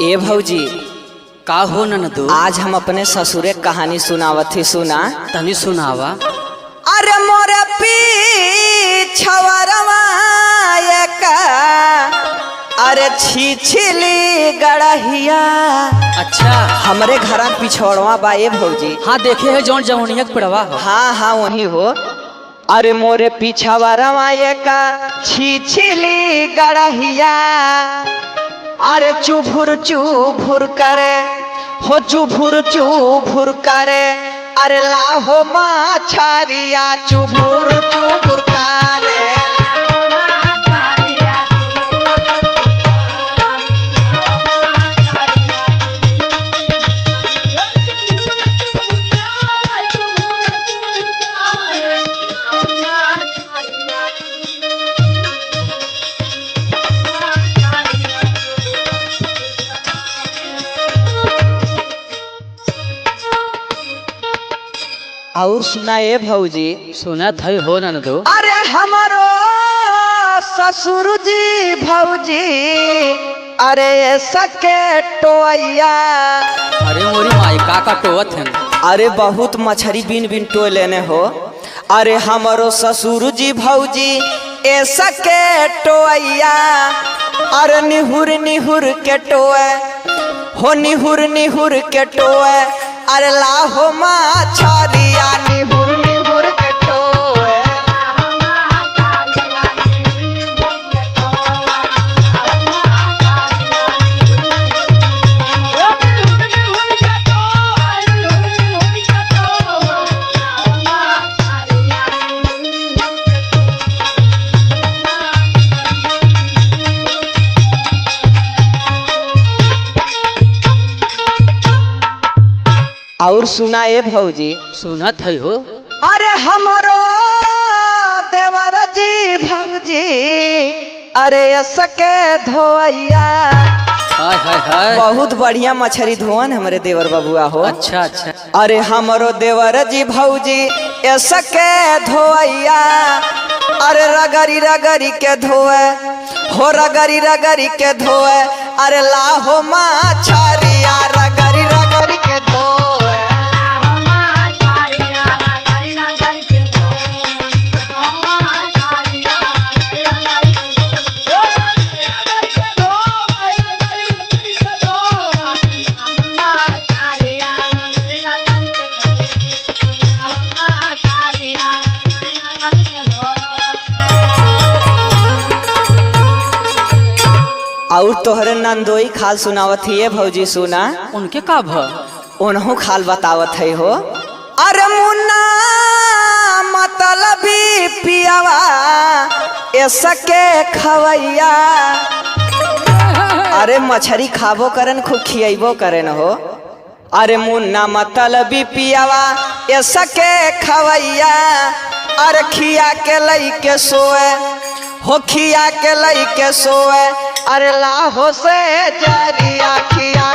ए भौजी का हो ननदो? आज हम अपने ससुरे कहानी सुनावत थी, सुना तनी सुनावा। अरे मोरे पीछवरवा का अरे छिछली गड़हिया। अच्छा हमरे घर पिछड़वा बा ए भौजी। हाँ देखे है जौन जमुनिया के पड़वा हो। हाँ हाँ वही हो। अरे मोरे पिछवरवा का छिछली गड़हिया। अरे चुभुर चुभुर करे हो, चुभुर चुभुर करे। अरे लाहो माछारिया चुभुर चुभुर करे। और सुना ए भौजी। सुनत है हो ननदो। अरे हमारो ससुर जी भौजी अरे सके टोया। अरे मोरी माई का टोवत है। अरे बहुत मछली बिन बिन टो लेने हो। अरे हमारो ससुर जी भौजी ए सके टोया। अरे निहुर निहुर के टोए हो, निहुर निहुर के टोए। अरे लाहो माछारिया निहुर निहुर के टोए। और सुना ए भौजी। सुनत है हो। अरे हमारो देवर जी भौजी अरे सके धोइया। हाय हाय हाय। बहुत बढ़िया मछली धोवन हमारे देवर बबुआ हो। अच्छा अच्छा। अरे हमारो देवर जी भौजी ए सके धोइया। अरे रगरी रगरी के धोए हो, रगरी रगरी के धोए। अरे लाहो माछारिया रगरी रगरी के धोए। और तोहरे नंदोई खाल सुनावत ही है भौजी, सुना उनके का भ उन्हों खाल बतावत है हो। अरे मुन्ना मतलबी पियावा ऐसके खवैया। अरे मछली खाबो करन खूब खियाबो करन हो। अरे मुन्ना मतलबी पियावा ऐसके खवैया। अरे खिया के लई के सोए हो, खिया के लई के सोए। अरे लाहो से जरिया खिया